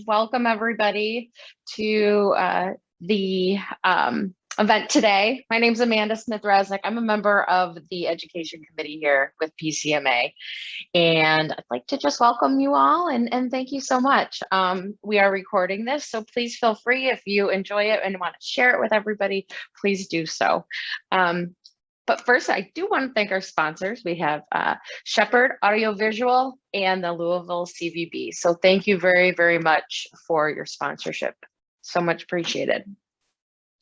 Welcome everybody to the event today. My name is Amanda Smith-Resnick. I'm a member of the Education Committee here with PCMA, and I'd like to just welcome you all and thank you so much. We are recording this, so please feel free if you enjoy it and want to share it with everybody, please do so. But first, I do want to thank our sponsors. We have Shepherd Audiovisual and the Louisville CVB. So thank you very, very much for your sponsorship. So much appreciated.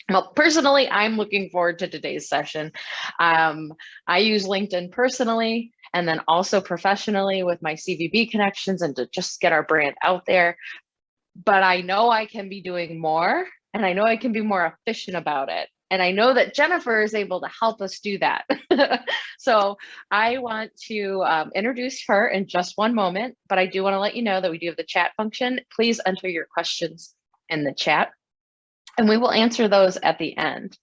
Well, personally, I'm looking forward to today's session. I use LinkedIn personally and then also professionally with my CVB connections and to just get our brand out there. But I know I can be doing more, and I know I can be more efficient about it. And I know that Jennifer is able to help us do that. So I want to introduce her in just one moment, but I do want to let you know that we do have the chat function. Please enter your questions in the chat, and we will answer those at the end.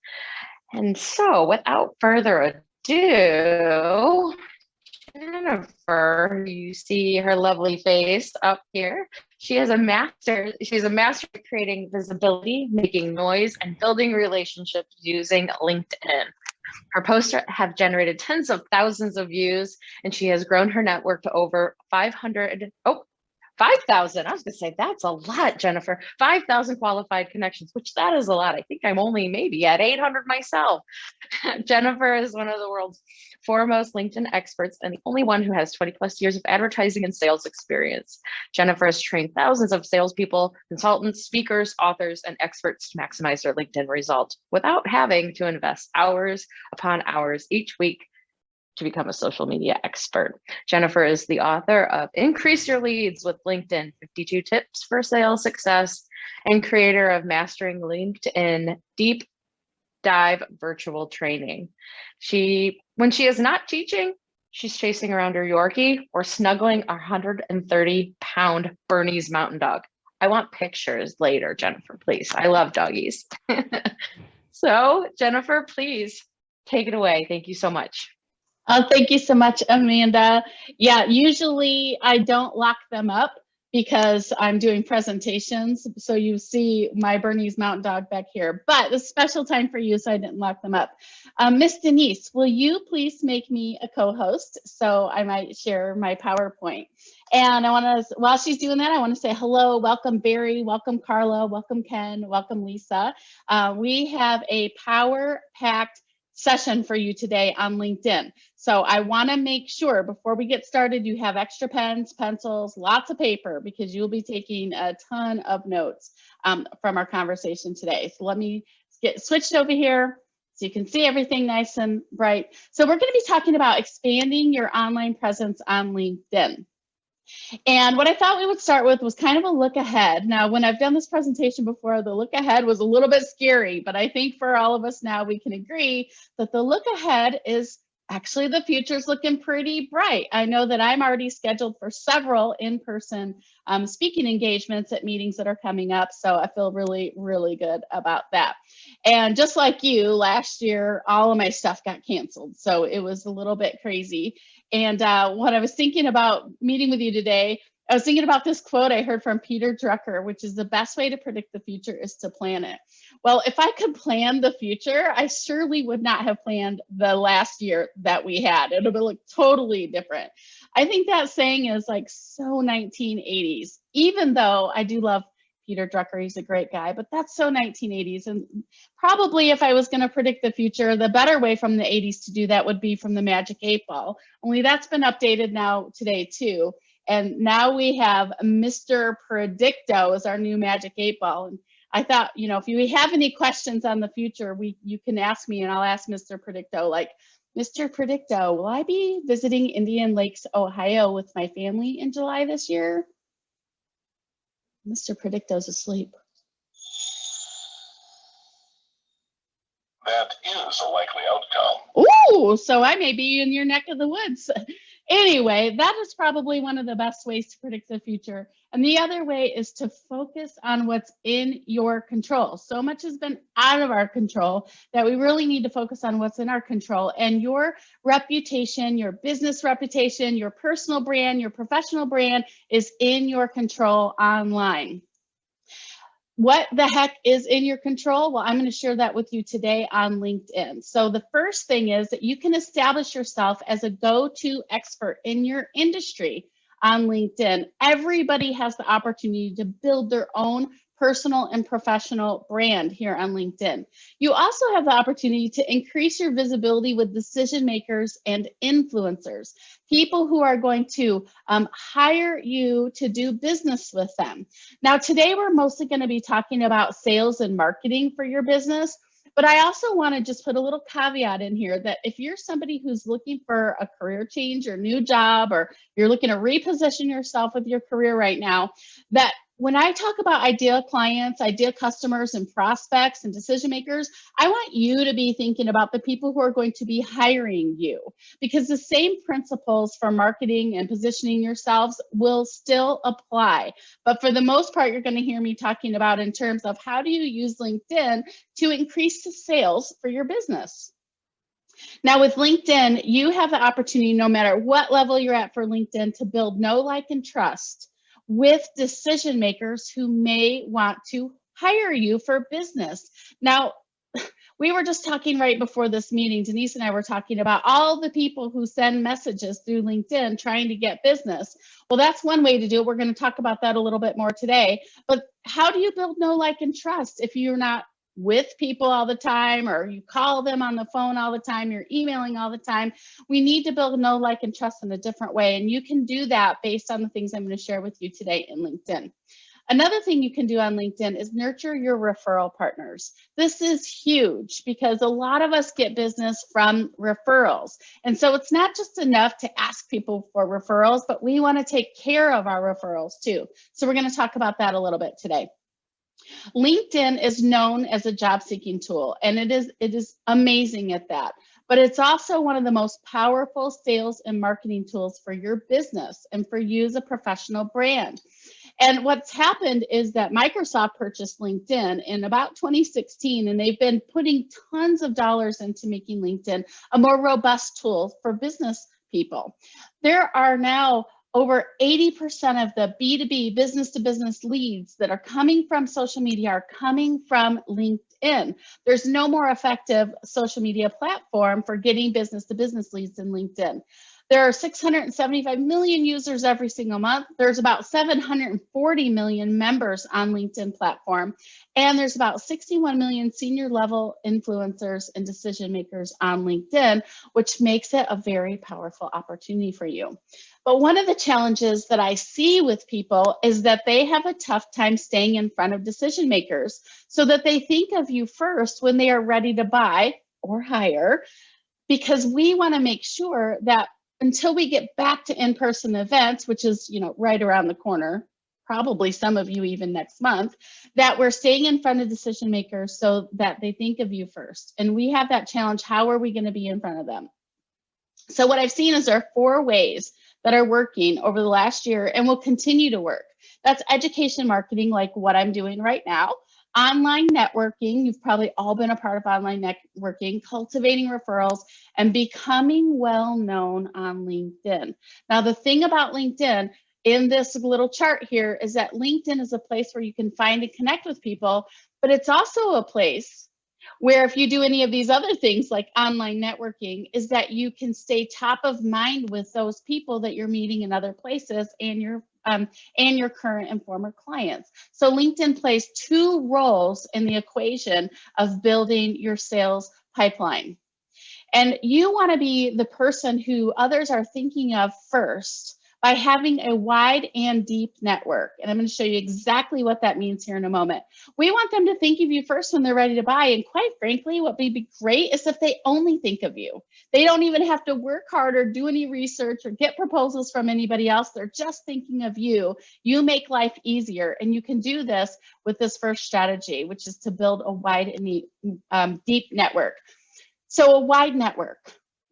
And so without further ado, Jennifer, you see her lovely face up here. She's a master at creating visibility, making noise, and building relationships using LinkedIn. Her posts have generated tens of thousands of views, and she has grown her network to over 5,000. I was gonna say, that's a lot, Jennifer. 5,000 qualified connections, which that is a lot. I think I'm only maybe at 800 myself. Jennifer is one of the world's foremost LinkedIn experts and the only one who has 20 plus years of advertising and sales experience. Jennifer has trained thousands of salespeople, consultants, speakers, authors, and experts to maximize their LinkedIn results without having to invest hours upon hours each week to become a social media expert. Jennifer is the author of Increase Your Leads with LinkedIn, 52 Tips for Sales Success, and creator of Mastering LinkedIn Deep Dive Virtual Training. When she is not teaching, she's chasing around her Yorkie or snuggling our 130-pound Bernese Mountain Dog. I want pictures later, Jennifer, please. I love doggies. So Jennifer, please take it away. Thank you so much. Thank you so much, Amanda. Yeah, usually I don't lock them up because I'm doing presentations. So you see my Bernese Mountain Dog back here, but it's a special time for you, so I didn't lock them up. Miss Denise, will you please make me a co-host so I might share my PowerPoint? And I want to, while she's doing that, I want to say hello, welcome Barry, welcome Carla, welcome Ken, welcome Lisa. We have a power-packed session for you today on LinkedIn. So I want to make sure before we get started, you have extra pens, pencils, lots of paper, because you'll be taking a ton of notes from our conversation today. So let me get switched over here so you can see everything nice and bright. So we're going to be talking about expanding your online presence on LinkedIn. And what I thought we would start with was kind of a look ahead. Now, when I've done this presentation before, the look ahead was a little bit scary, but I think for all of us now, we can agree that the look ahead is actually the future's looking pretty bright. I know that I'm already scheduled for several in-person speaking engagements at meetings that are coming up. So I feel really, really good about that. And just like you, last year, all of my stuff got canceled. So it was a little bit crazy. And what I was thinking about meeting with you today, I was thinking about this quote I heard from Peter Drucker, which is the best way to predict the future is to plan it. Well, if I could plan the future, I surely would not have planned the last year that we had. It would have looked totally different. I think that saying is like so 1980s, even though I do love Peter Drucker, he's a great guy, but that's so 1980s. And probably if I was going to predict the future, the better way from the 80s to do that would be from the Magic 8-Ball. Only that's been updated now today too. And now we have Mr. Predicto as our new Magic 8-Ball. And I thought, you know, if you have any questions on the future, you can ask me and I'll ask Mr. Predicto, like, Mr. Predicto, will I be visiting Indian Lakes, Ohio with my family in July this year? Mr. Predicto's asleep. That is a likely outcome. Ooh, so I may be in your neck of the woods. Anyway, that is probably one of the best ways to predict the future. And the other way is to focus on what's in your control. So much has been out of our control that we really need to focus on what's in our control. And your reputation, your business reputation, your personal brand, your professional brand is in your control online. what the heck is in your control? Well, I'm going to share that with you today on LinkedIn. So the first thing is that you can establish yourself as a go-to expert in your industry on LinkedIn. Everybody has the opportunity to build their own personal and professional brand here on LinkedIn. You also have the opportunity to increase your visibility with decision makers and influencers, people who are going to hire you to do business with them. Now, today we're mostly going to be talking about sales and marketing for your business. But I also want to just put a little caveat in here that if you're somebody who's looking for a career change or new job, or you're looking to reposition yourself with your career right now, that when I talk about ideal clients, ideal customers and prospects and decision makers, I want you to be thinking about the people who are going to be hiring you, because the same principles for marketing and positioning yourselves will still apply. But for the most part, you're going to hear me talking about in terms of how do you use LinkedIn to increase the sales for your business. Now with LinkedIn, you have the opportunity, no matter what level you're at for LinkedIn, to build know, like, and trust with decision makers who may want to hire you for business. Now, we were just talking right before this meeting, Denise and I were talking about all the people who send messages through LinkedIn trying to get business. Well, that's one way to do it. We're going to talk about that a little bit more today. But how do you build know, like, and trust if you're not with people all the time, or you call them on the phone all the time, you're emailing all the time? We need to build know, like, and trust in a different way. And you can do that based on the things I'm going to share with you today in LinkedIn. Another thing you can do on LinkedIn is nurture your referral partners. This is huge because a lot of us get business from referrals. And so it's not just enough to ask people for referrals, but we want to take care of our referrals too. So we're going to talk about that a little bit today. LinkedIn is known as a job seeking tool, and it is amazing at that. But it's also one of the most powerful sales and marketing tools for your business and for you as a professional brand. And what's happened is that Microsoft purchased LinkedIn in about 2016, and they've been putting tons of dollars into making LinkedIn a more robust tool for business people. There are now over 80% of the B2B, business to business leads that are coming from social media are coming from LinkedIn. There's no more effective social media platform for getting business to business leads than LinkedIn. There are 675 million users every single month. There's about 740 million members on LinkedIn platform. And there's about 61 million senior level influencers and decision makers on LinkedIn, which makes it a very powerful opportunity for you. But one of the challenges that I see with people is that they have a tough time staying in front of decision makers, so that they think of you first when they are ready to buy or hire, because we want to make sure that until we get back to in-person events, which is, right around the corner, probably some of you even next month, that we're staying in front of decision makers so that they think of you first. And we have that challenge. How are we going to be in front of them? So what I've seen is there are 4 ways that are working over the last year and will continue to work. That's education marketing, like what I'm doing right now. Online networking, you've probably all been a part of online networking, cultivating referrals, and becoming well-known on LinkedIn. Now, the thing about LinkedIn in this little chart here is that LinkedIn is a place where you can find and connect with people, but it's also a place where if you do any of these other things like online networking, is that you can stay top of mind with those people that you're meeting in other places and your current and former clients. So LinkedIn plays 2 roles in the equation of building your sales pipeline. And you want to be the person who others are thinking of first by having a wide and deep network. And I'm going to show you exactly what that means here in a moment. We want them to think of you first when they're ready to buy. And quite frankly, what would be great is if they only think of you. They don't even have to work hard or do any research or get proposals from anybody else. They're just thinking of you. You make life easier. And you can do this with this first strategy, which is to build a wide and deep network. So a wide network.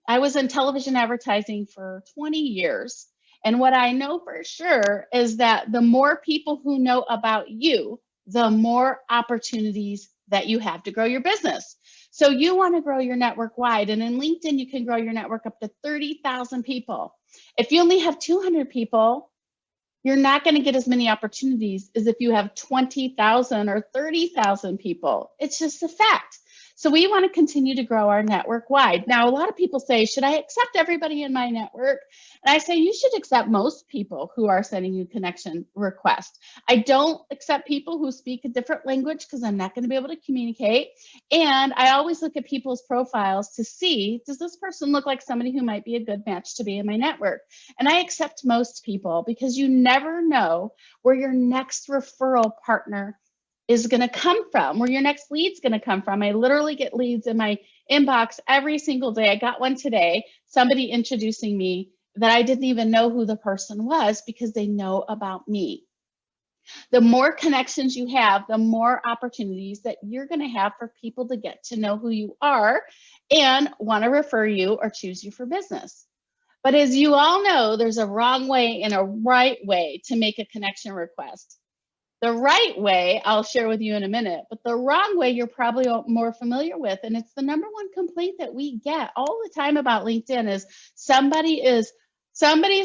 I was in television advertising for 20 years. And what I know for sure is that the more people who know about you, the more opportunities that you have to grow your business. So you want to grow your network wide. And in LinkedIn, you can grow your network up to 30,000 people. If you only have 200 people, You're not going to get as many opportunities as if you have 20,000 or 30,000 people. It's just a fact. So we want to continue to grow our network wide. Now, a lot of people say, should I accept everybody in my network? And I say, you should accept most people who are sending you connection requests. I don't accept people who speak a different language because I'm not going to be able to communicate. And I always look at people's profiles to see, does this person look like somebody who might be a good match to be in my network? And I accept most people because you never know where your next referral partner is going to come from, where your next lead's going to come from. I literally get leads in my inbox every single day. I got one today, somebody introducing me that I didn't even know who the person was because they know about me. The more connections you have, the more opportunities that you're going to have for people to get to know who you are and want to refer you or choose you for business. But as you all know, there's a wrong way and a right way to make a connection request. The right way, I'll share with you in a minute, but the wrong way you're probably more familiar with, and it's the number one complaint that we get all the time about LinkedIn is somebody's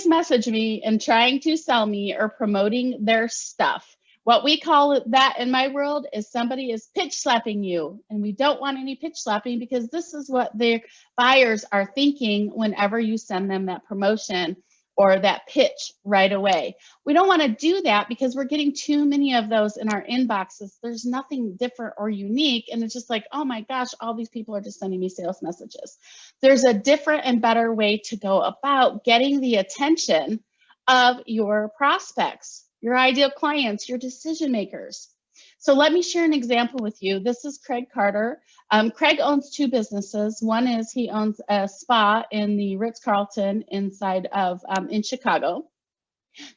messaged me and trying to sell me or promoting their stuff. What we call it that in my world is somebody is pitch slapping you, and we don't want any pitch slapping because this is what their buyers are thinking whenever you send them that promotion or that pitch right away. We don't want to do that because we're getting too many of those in our inboxes. There's nothing different or unique. And it's just like, oh my gosh, all these people are just sending me sales messages. There's a different and better way to go about getting the attention of your prospects, your ideal clients, your decision makers. So let me share an example with you. This is Craig Carter. Craig owns two businesses. One is he owns a spa in the Ritz-Carlton inside of in Chicago.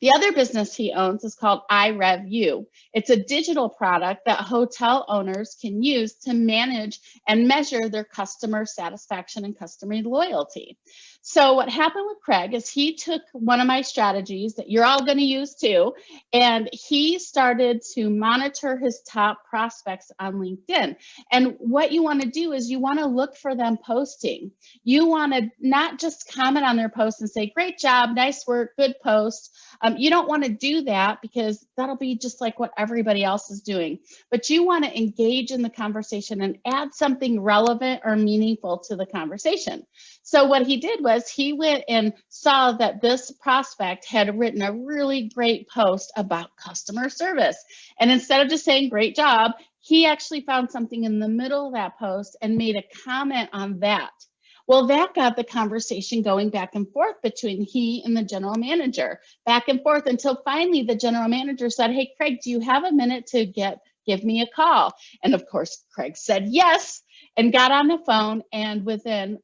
The other business he owns is called iRevU. It's a digital product that hotel owners can use to manage and measure their customer satisfaction and customer loyalty. So what happened with Craig is he took one of my strategies that you're all going to use too, and he started to monitor his top prospects on LinkedIn. And what you want to do is you want to look for them posting. You want to not just comment on their post and say, great job, nice work, good post. You don't want to do that because that'll be just like what everybody else is doing. But you want to engage in the conversation and add something relevant or meaningful to the conversation. So what he did was he went and saw that this prospect had written a really great post about customer service. And instead of just saying, great job, he actually found something in the middle of that post and made a comment on that. Well, that got the conversation going back and forth between he and the general manager, back and forth until finally the general manager said, hey, Craig, do you have a minute to give me a call? And of course, Craig said yes and got on the phone. And within,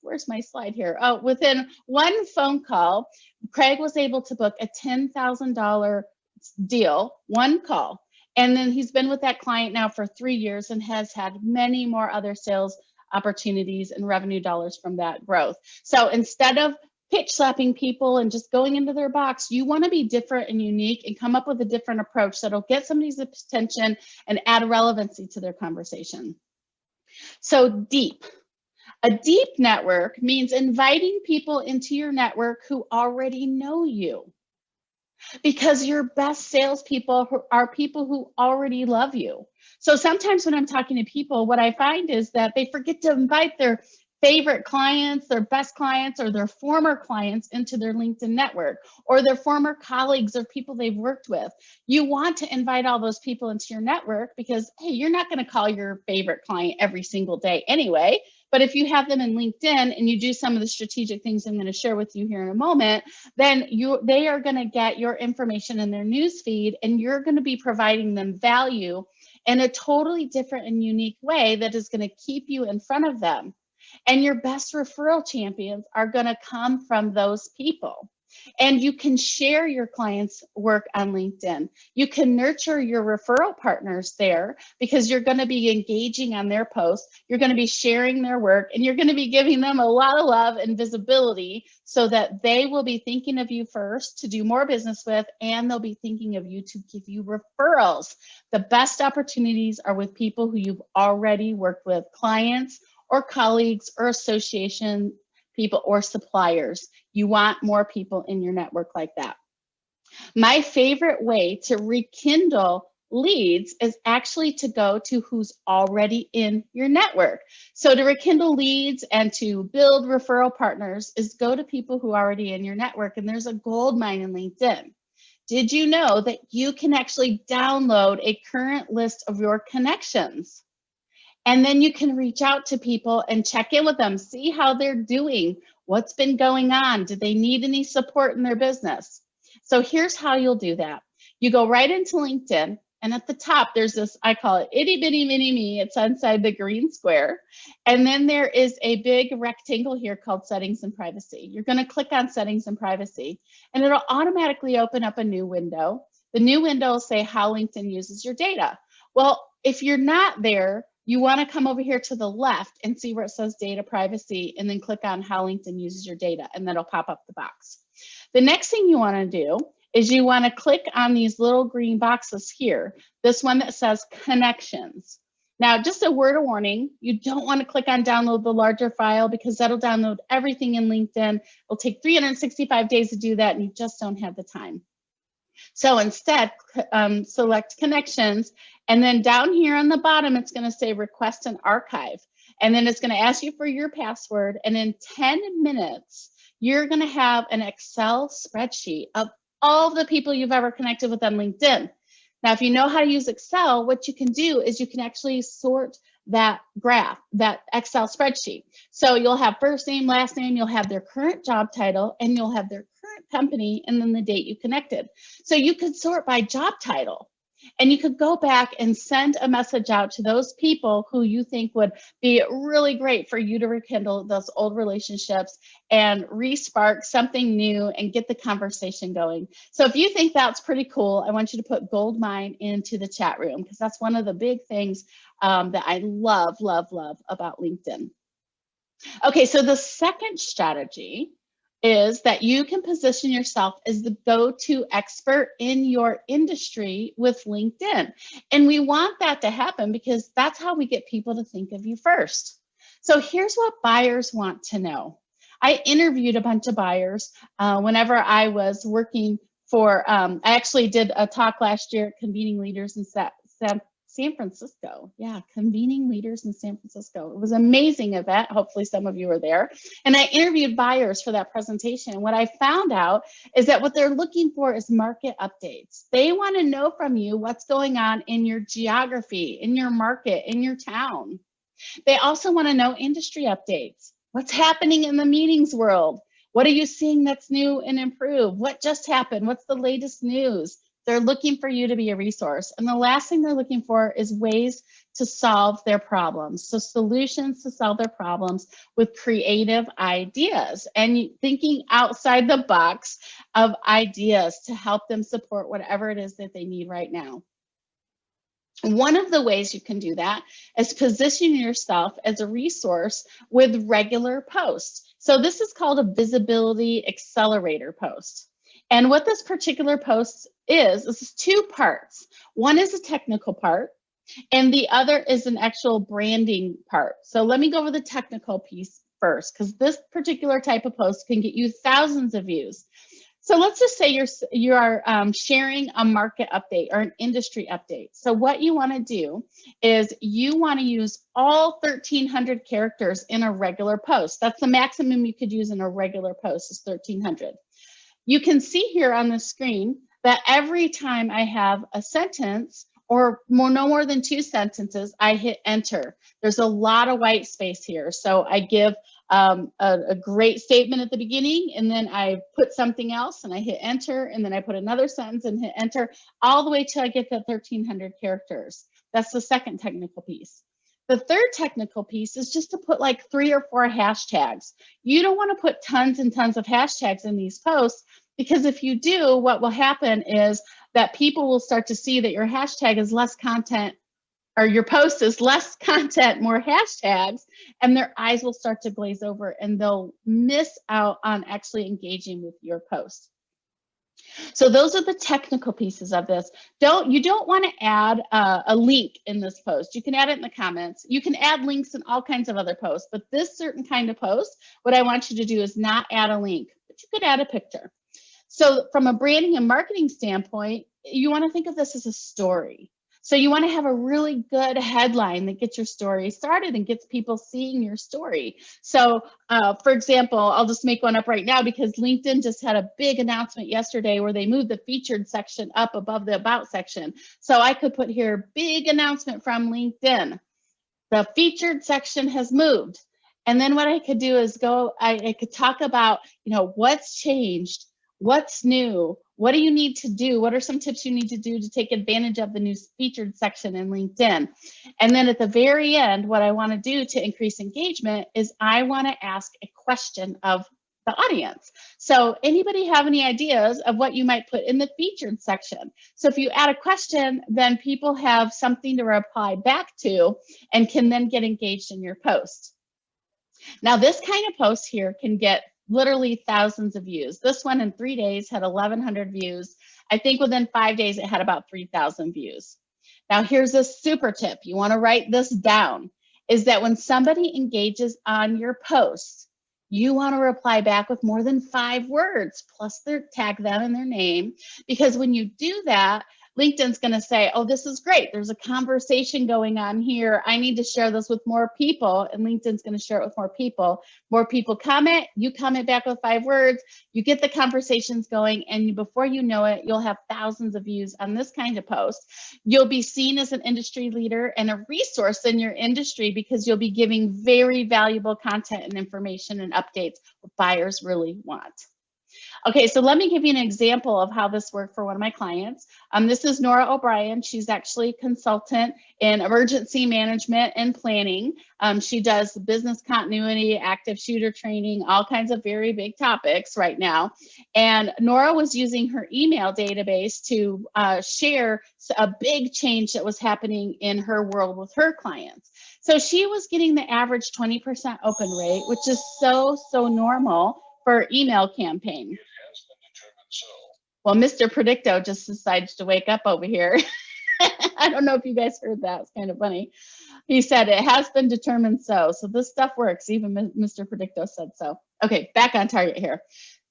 where's my slide here? Oh, within one phone call, Craig was able to book a $10,000 deal, one call. And then he's been with that client now for 3 years and has had many more other sales opportunities and revenue dollars from that growth. So instead of pitch slapping people and just going into their box, you want to be different and unique and come up with a different approach that'll get somebody's attention and add relevancy to their conversation. So deep. A deep network means inviting people into your network who already know you. Because your best salespeople are people who already love you. So sometimes when I'm talking to people, what I find is that they forget to invite their favorite clients, their best clients, or their former clients into their LinkedIn network, or their former colleagues or people they've worked with. You want to invite all those people into your network because, hey, you're not going to call your favorite client every single day anyway. But if you have them in LinkedIn and you do some of the strategic things I'm going to share with you here in a moment, then they are going to get your information in their news feed, and you're going to be providing them value in a totally different and unique way that is going to keep you in front of them. And your best referral champions are going to come from those people. And you can share your clients' work on LinkedIn. You can nurture your referral partners there because you're going to be engaging on their posts. You're going to be sharing their work, and you're going to be giving them a lot of love and visibility so that they will be thinking of you first to do more business with, and they'll be thinking of you to give you referrals. The best opportunities are with people who you've already worked with, clients or colleagues or association people or suppliers. You want more people in your network like that. My favorite way to rekindle leads is actually to go to who's already in your network. So to rekindle leads and to build referral partners is go to people who are already in your network. And there's a gold mine in LinkedIn. Did you know that you can actually download a current list of your connections? And then you can reach out to people and check in with them, see how they're doing, what's been going on, do they need any support in their business? So here's how you'll do that. You go right into LinkedIn, and at the top, there's this, I call it itty bitty mini me. It's inside the green square. And then there is a big rectangle here called settings and privacy. You're going to click on settings and privacy, and it'll automatically open up a new window. The new window will say how LinkedIn uses your data. Well, if you're not there, you want to come over here to the left and see where it says data privacy, and then click on how LinkedIn uses your data, and that'll pop up the box. The next thing you want to do is you want to click on these little green boxes here, this one that says connections. Now, just a word of warning, you don't want to click on download the larger file because that'll download everything in LinkedIn. It'll take 365 days to do that, and you just don't have the time. So instead, select connections, and then down here on the bottom, it's going to say request an archive. And then it's going to ask you for your password. And in 10 minutes, you're going to have an Excel spreadsheet of all the people you've ever connected with on LinkedIn. Now, if you know how to use Excel, what you can do is you can actually sort that graph, that Excel spreadsheet. So you'll have first name, last name, you'll have their current job title, and you'll have their current company, and then the date you connected. So you could sort by job title, and you could go back and send a message out to those people who you think would be really great for you to rekindle those old relationships and re-spark something new and get the conversation going. So if you think that's pretty cool, I want you to put gold mine into the chat room, because that's one of the big things that I love, love, love about LinkedIn. Okay, so the second strategy is that you can position yourself as the go-to expert in your industry with LinkedIn. And we want that to happen because that's how we get people to think of you first. So here's what buyers want to know. I interviewed a bunch of buyers whenever I was working for, I actually did a talk last year at Convening Leaders in San Francisco. Yeah, Convening Leaders in San Francisco. It was an amazing event. Hopefully some of you were there. And I interviewed buyers for that presentation. What I found out is that what they're looking for is market updates. They want to know from you what's going on in your geography, in your market, in your town. They also want to know industry updates. What's happening in the meetings world? What are you seeing that's new and improved? What just happened? What's the latest news? They're looking for you to be a resource. And the last thing they're looking for is ways to solve their problems. So solutions to solve their problems with creative ideas and thinking outside the box of ideas to help them support whatever it is that they need right now. One of the ways you can do that is position yourself as a resource with regular posts. So this is called a visibility accelerator post. And what this particular post is two parts. One is a technical part, and the other is an actual branding part. So let me go over the technical piece first, because this particular type of post can get you thousands of views. So let's just say you are sharing a market update or an industry update. So what you want to do is you want to use all 1,300 characters in a regular post. That's the maximum you could use in a regular post is 1,300. You can see here on the screen that every time I have a sentence or no more than 2 sentences, I hit enter. There's a lot of white space here. So I give a great statement at the beginning, and then I put something else and I hit enter, and then I put another sentence and hit enter, all the way till I get to 1,300 characters. That's the second technical piece. The third technical piece is just to put like 3 or 4 hashtags. You don't want to put tons and tons of hashtags in these posts, because if you do, what will happen is that people will start to see that your hashtag is less content, or your post is less content, more hashtags, and their eyes will start to glaze over and they'll miss out on actually engaging with your post. So those are the technical pieces of this. You don't want to add a link in this post. You can add it in the comments. You can add links in all kinds of other posts, but this certain kind of post, what I want you to do is not add a link, but you could add a picture. So from a branding and marketing standpoint, you want to think of this as a story. So you want to have a really good headline that gets your story started and gets people seeing your story. So for example, I'll just make one up right now because LinkedIn just had a big announcement yesterday where they moved the featured section up above the about section. So I could put here, big announcement from LinkedIn. The featured section has moved. And then what I could do is I could talk about, what's changed, what's new, what do you need to do? What are some tips you need to do to take advantage of the new featured section in LinkedIn? And then at the very end, what I want to do to increase engagement is I want to ask a question of the audience. So anybody have any ideas of what you might put in the featured section? So if you add a question, then people have something to reply back to and can then get engaged in your post. Now, this kind of post here can get literally thousands of views. This one in 3 days had 1,100 views. I think within 5 days, it had about 3,000 views. Now, here's a super tip. You want to write this down, is that when somebody engages on your post, you want to reply back with more than 5 words, plus tag them in their name, because when you do that, LinkedIn's going to say, oh, this is great. There's a conversation going on here. I need to share this with more people. And LinkedIn's going to share it with more people. More people comment. You comment back with 5 words. You get the conversations going. And before you know it, you'll have thousands of views on this kind of post. You'll be seen as an industry leader and a resource in your industry because you'll be giving very valuable content and information and updates what buyers really want. Okay, so let me give you an example of how this worked for one of my clients. This is Nora O'Brien. She's actually a consultant in emergency management and planning. She does business continuity, active shooter training, all kinds of very big topics right now. And Nora was using her email database to share a big change that was happening in her world with her clients. So she was getting the average 20% open rate, which is so normal for email campaign. Well, Mr. Predicto just decided to wake up over here. I don't know if you guys heard that. It's kind of funny. He said it has been determined so. So this stuff works. Even Mr. Predicto said so. Okay, back on target here.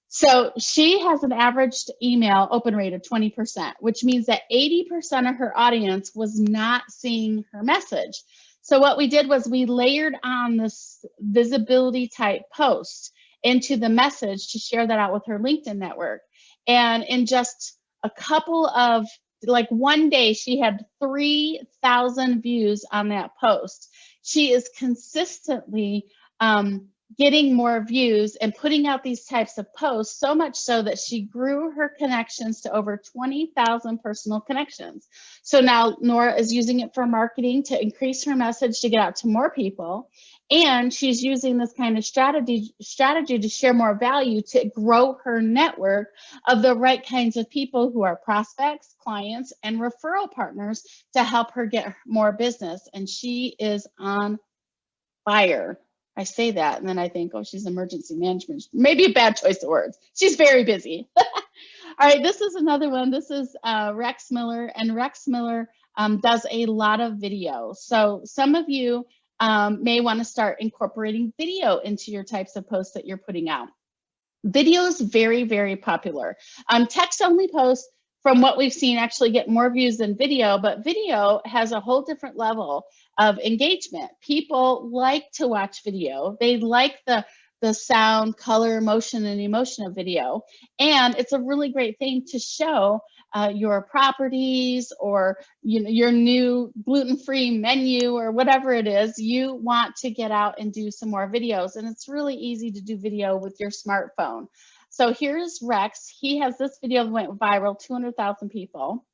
So she has an averaged email open rate of 20%, which means that 80% of her audience was not seeing her message. So what we did was we layered on this visibility type post into the message to share that out with her LinkedIn network. And in just a couple of, like one day, she had 3,000 views on that post. She is consistently getting more views and putting out these types of posts, so much so that she grew her connections to over 20,000 personal connections. So now Nora is using it for marketing to increase her message to get out to more people. And she's using this kind of strategy to share more value to grow her network of the right kinds of people who are prospects, clients, and referral partners to help her get more business. And she is on fire. I say that and then I think, oh, she's emergency management. Maybe a bad choice of words. She's very busy. All right, this is another one. This is Rex Miller, and Rex Miller does a lot of video. So some of you may want to start incorporating video into your types of posts that you're putting out. Video is very popular. Text-only posts, from what we've seen, actually get more views than video, but video has a whole different level of engagement. People like to watch video. They like the sound, color, motion, and emotion of video. And it's a really great thing to show your properties or your new gluten-free menu or whatever it is. You want to get out and do some more videos. And it's really easy to do video with your smartphone. So here's Rex. He has this video that went viral, 200,000 people.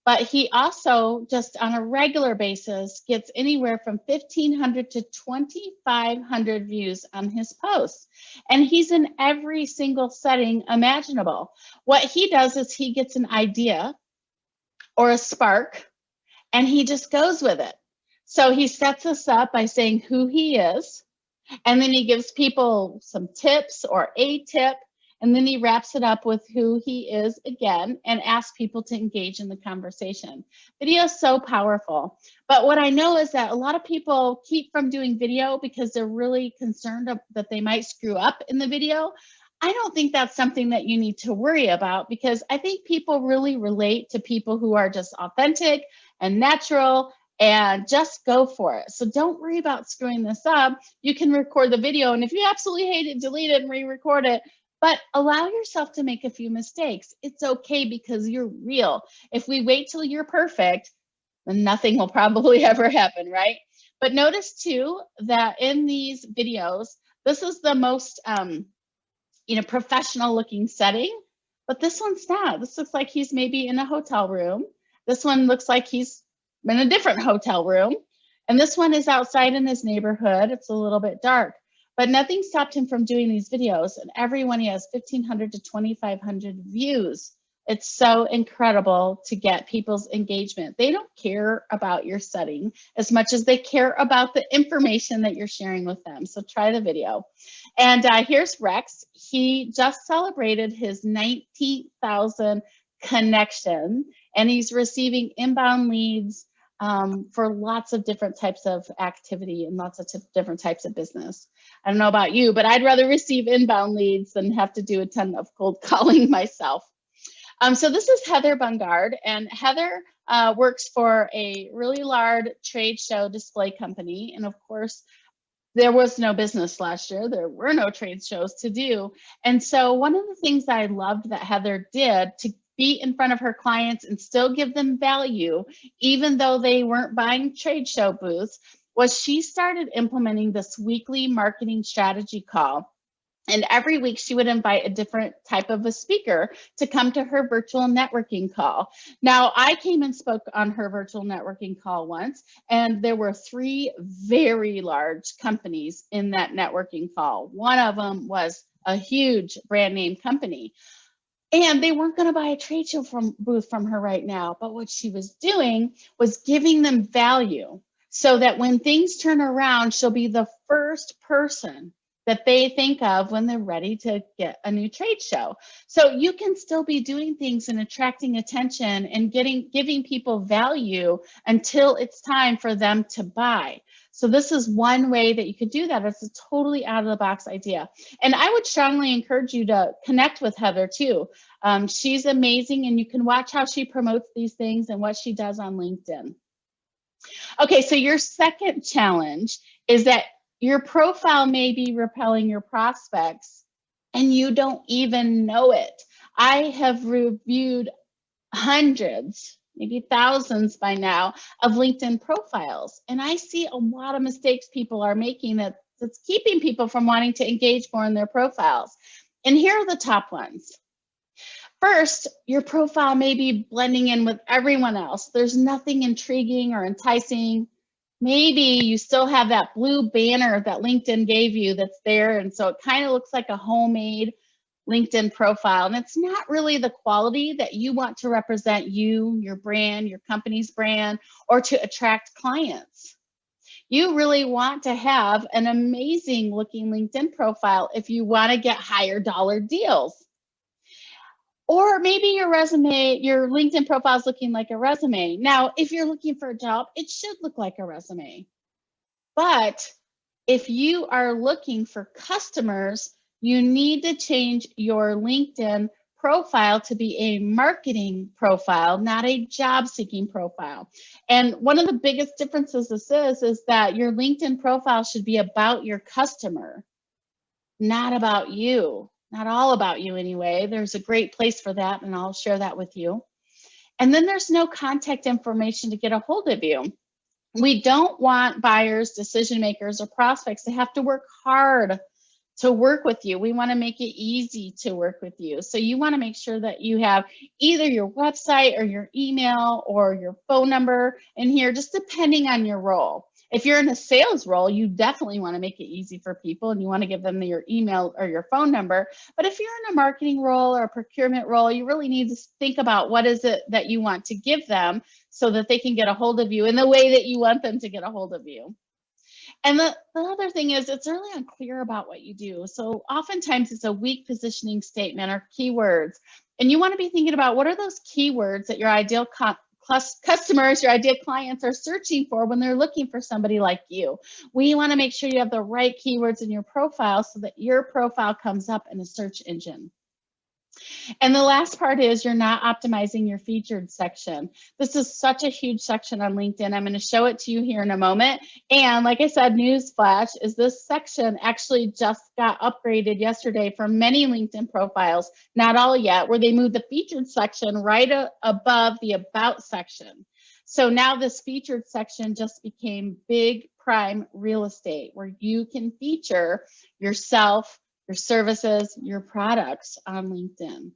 But he also, just on a regular basis, gets anywhere from 1,500 to 2,500 views on his posts. And he's in every single setting imaginable. What he does is he gets an idea or a spark, and he just goes with it. So he sets us up by saying who he is, and then he gives people some tips or a tip, and then he wraps it up with who he is again and asks people to engage in the conversation. Video is so powerful. But what I know is that a lot of people keep from doing video because they're really concerned that they might screw up in the video. I don't think that's something that you need to worry about, because I think people really relate to people who are just authentic and natural and just go for it. So don't worry about screwing this up. You can record the video, and if you absolutely hate it, delete it and re-record it. But allow yourself to make a few mistakes. It's okay, because you're real. If we wait till you're perfect, then nothing will probably ever happen, right? But notice too that in these videos, this is the most professional looking setting, but this one's not. This looks like he's maybe in a hotel room. This one looks like he's in a different hotel room. And this one is outside in his neighborhood. It's a little bit dark, but nothing stopped him from doing these videos. And every one he has 1,500 to 2,500 views. It's so incredible to get people's engagement. They don't care about your setting as much as they care about the information that you're sharing with them. So try the video. And here's Rex. He just celebrated his 19,000 connection, and he's receiving inbound leads for lots of different types of activity and lots of different types of business. I don't know about you, but I'd rather receive inbound leads than have to do a ton of cold calling myself. So this is Heather Bungard, and Heather works for a really large trade show display company. And of course, there was no business last year. There were no trade shows to do. And so one of the things that I loved that Heather did to be in front of her clients and still give them value, even though they weren't buying trade show booths, was she started implementing this weekly marketing strategy call. And every week she would invite a different type of a speaker to come to her virtual networking call. Now, I came and spoke on her virtual networking call once, and there were 3 very large companies in that networking call. One of them was a huge brand name company. And they weren't going to buy a trade show booth from her right now. But what she was doing was giving them value so that when things turn around, she'll be the first person that they think of when they're ready to get a new trade show. So you can still be doing things and attracting attention and giving people value until it's time for them to buy. So this is one way that you could do that. It's a totally out of the box idea. And I would strongly encourage you to connect with Heather too. She's amazing, and you can watch how she promotes these things and what she does on LinkedIn. Okay, so your second challenge is that your profile may be repelling your prospects and you don't even know it. I have reviewed hundreds, maybe thousands by now, of LinkedIn profiles. And I see a lot of mistakes people are making that's keeping people from wanting to engage more in their profiles. And here are the top ones. First, your profile may be blending in with everyone else. There's nothing intriguing or enticing. Maybe you still have that blue banner that LinkedIn gave you that's there. And so it kind of looks like a homemade LinkedIn profile. And it's not really the quality that you want to represent you, your brand, your company's brand, or to attract clients. You really want to have an amazing looking LinkedIn profile if you want to get higher dollar deals. Or maybe your resume, your LinkedIn profile is looking like a resume. Now, if you're looking for a job, it should look like a resume. But if you are looking for customers, you need to change your LinkedIn profile to be a marketing profile, not a job seeking profile. And one of the biggest differences this is that your LinkedIn profile should be about your customer, not about you. Not all about you anyway. There's a great place for that, and I'll share that with you. And then there's no contact information to get a hold of you. We don't want buyers, decision makers, or prospects to have to work hard to work with you. We want to make it easy to work with you. So you want to make sure that you have either your website or your email or your phone number in here, just depending on your role. If you're in a sales role, you definitely want to make it easy for people and you want to give them your email or your phone number. But if you're in a marketing role or a procurement role, you really need to think about what is it that you want to give them so that they can get a hold of you in the way that you want them to get a hold of you. And the other thing is it's really unclear about what you do. So oftentimes it's a weak positioning statement or keywords. And you want to be thinking about what are those keywords that your ideal customers, your ideal clients are searching for when they're looking for somebody like you. We want to make sure you have the right keywords in your profile so that your profile comes up in a search engine. And the last part is you're not optimizing your featured section. This is such a huge section on LinkedIn. I'm going to show it to you here in a moment. And like I said, newsflash is this section actually just got upgraded yesterday for many LinkedIn profiles, not all yet, where they moved the featured section right above the about section. So now this featured section just became big prime real estate where you can feature yourself, your services, your products on LinkedIn.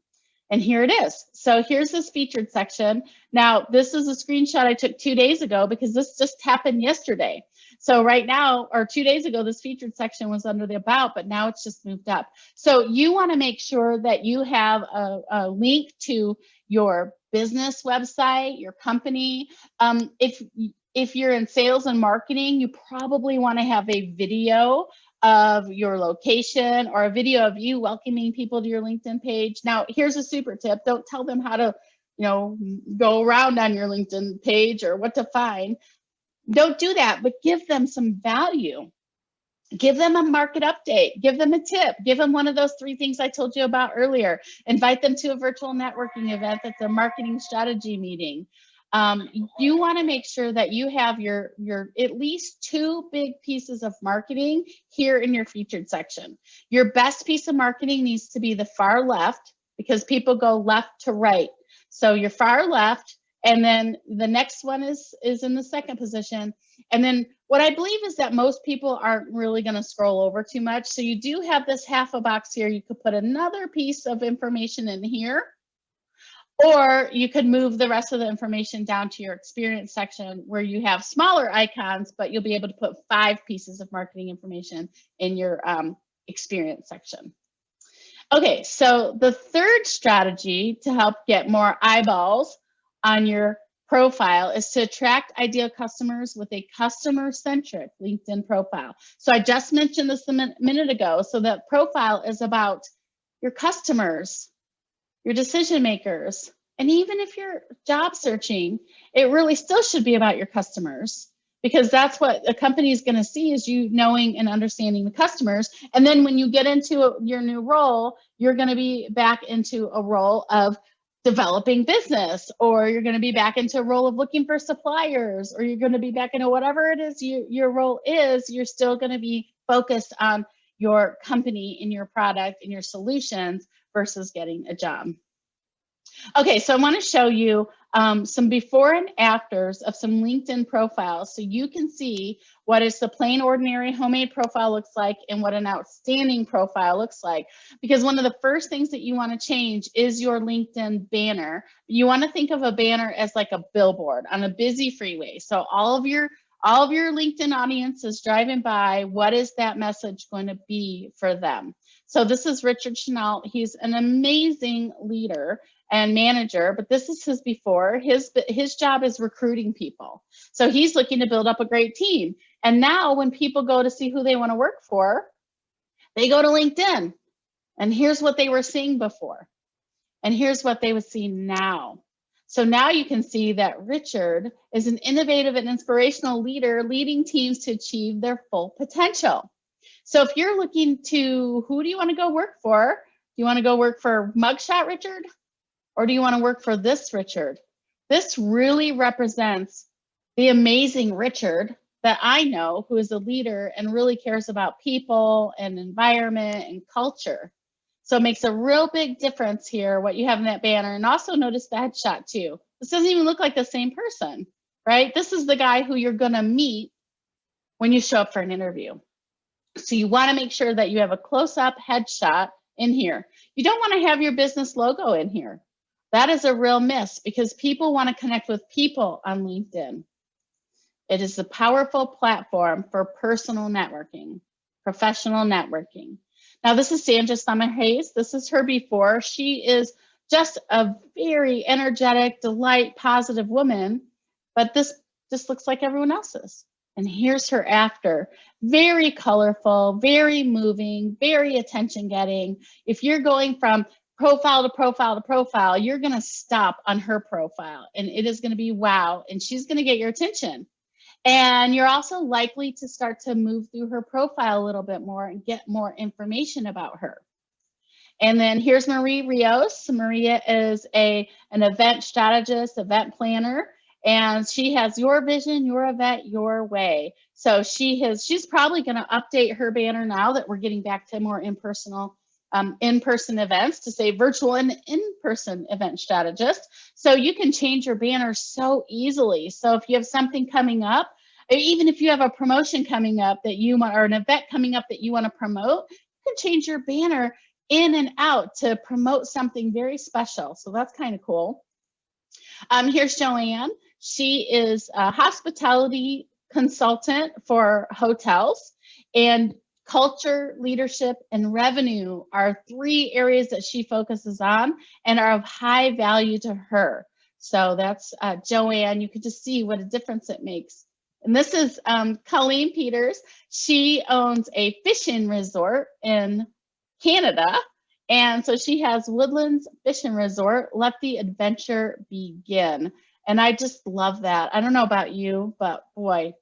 And here it is. So here's this featured section. Now, this is a screenshot I took 2 days ago because this just happened yesterday. So right now, or 2 days ago, this featured section was under the about, but now it's just moved up. So you want to make sure that you have a link to your business website, your company. If you're in sales and marketing, you probably want to have a video of your location or a video of you welcoming people to your LinkedIn page. Now, here's a super tip. Don't tell them how to, go around on your LinkedIn page or what to find. Don't do that, but give them some value. Give them a market update. Give them a tip. Give them one of those 3 things I told you about earlier. Invite them to a virtual networking event that's a marketing strategy meeting. You want to make sure that you have your at least 2 big pieces of marketing here in your featured section. Your best piece of marketing needs to be the far left because people go left to right. So your far left, and then the next one is in the second position. And then what I believe is that most people aren't really going to scroll over too much. So you do have this half a box here. You could put another piece of information in here. Or you could move the rest of the information down to your experience section where you have smaller icons, but you'll be able to put 5 pieces of marketing information in your experience section. Okay, so the third strategy to help get more eyeballs on your profile is to attract ideal customers with a customer-centric LinkedIn profile. So I just mentioned this a minute ago. So that profile is about your customers, your decision makers, and even if you're job searching, it really still should be about your customers because that's what a company is going to see is you knowing and understanding the customers. And then when you get into your new role, you're going to be back into a role of developing business, or you're going to be back into a role of looking for suppliers, or you're going to be back into whatever it is your role is. You're still going to be focused on your company and your product and your solutions versus getting a job. Okay, so I want to show you some before and afters of some LinkedIn profiles so you can see what is the plain ordinary homemade profile looks like and what an outstanding profile looks like. Because one of the first things that you want to change is your LinkedIn banner. You want to think of a banner as like a billboard on a busy freeway. So all of your LinkedIn audience is driving by. What is that message going to be for them? So this is Richard Chenault. He's an amazing leader and manager, but this is his before. His job is recruiting people. So he's looking to build up a great team. And now when people go to see who they want to work for, they go to LinkedIn. And here's what they were seeing before. And here's what they would see now. So now you can see that Richard is an innovative and inspirational leader leading teams to achieve their full potential. So if you're looking to, who do you want to go work for? Do you want to go work for Mugshot Richard? Or do you want to work for this Richard? This really represents the amazing Richard that I know, who is a leader and really cares about people and environment and culture. So it makes a real big difference here, what you have in that banner. And also notice the headshot too. This doesn't even look like the same person, right? This is the guy who you're gonna meet when you show up for an interview. So you wanna make sure that you have a close-up headshot in here. You don't wanna have your business logo in here. That is a real miss because people wanna connect with people on LinkedIn. It is a powerful platform for personal networking, professional networking. Now, this is Sandra Summer-Hayes. This is her before. She is just a very energetic, delight, positive woman, but this just looks like everyone else's. And here's her after. Very colorful, very moving, very attention-getting. If you're going from profile to profile to profile, you're going to stop on her profile and it is going to be wow. And she's going to get your attention. And you're also likely to start to move through her profile a little bit more and get more information about her. And then here's Marie Rios. Maria is an event strategist, event planner, and she has your vision, your event, your way. So she's probably going to update her banner now that we're getting back to more in-person events to say virtual and in-person event strategist. So you can change your banner so easily. So if you have something coming up, even if you have a promotion coming up that you want, or an event coming up that you want to promote, you can change your banner in and out to promote something very special. So that's kind of cool. Here's Joanne. She is a hospitality consultant for hotels, and culture, leadership, and revenue are 3 areas that she focuses on and are of high value to her. So that's Joanne. You can just see what a difference it makes. And this is Colleen Peters. She owns a fishing resort in Canada. And so she has Woodlands Fishing Resort, Let the Adventure Begin. And I just love that. I don't know about you, but boy,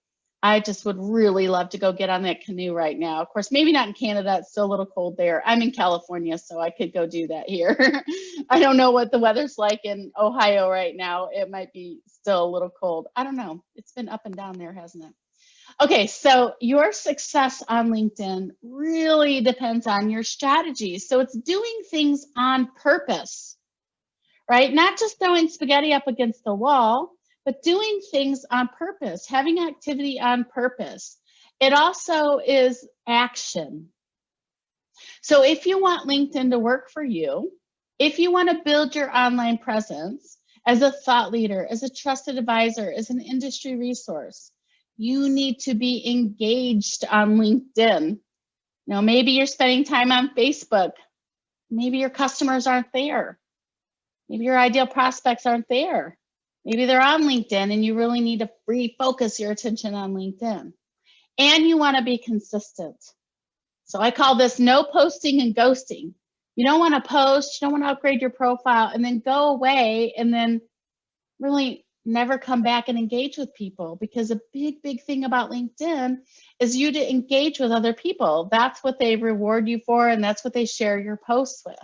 I just would really love to go get on that canoe right now. Of course, maybe not in Canada, it's still a little cold there. I'm in California, so I could go do that here. I don't know what the weather's like in Ohio right now. It might be still a little cold. I don't know. It's been up and down there, hasn't it? Okay, so your success on LinkedIn really depends on your strategy. So it's doing things on purpose, right? Not just throwing spaghetti up against the wall, but doing things on purpose, having activity on purpose. It also is action. So if you want LinkedIn to work for you, if you want to build your online presence as a thought leader, as a trusted advisor, as an industry resource, you need to be engaged on LinkedIn. Now, maybe you're spending time on Facebook. Maybe your customers aren't there. Maybe your ideal prospects aren't there. Maybe they're on LinkedIn and you really need to refocus your attention on LinkedIn. And you want to be consistent. So I call this no posting and ghosting. You don't want to post, you don't want to upgrade your profile and then go away and then really never come back and engage with people, because a big thing about LinkedIn is you to engage with other people. That's what they reward you for, and that's what they share your posts with.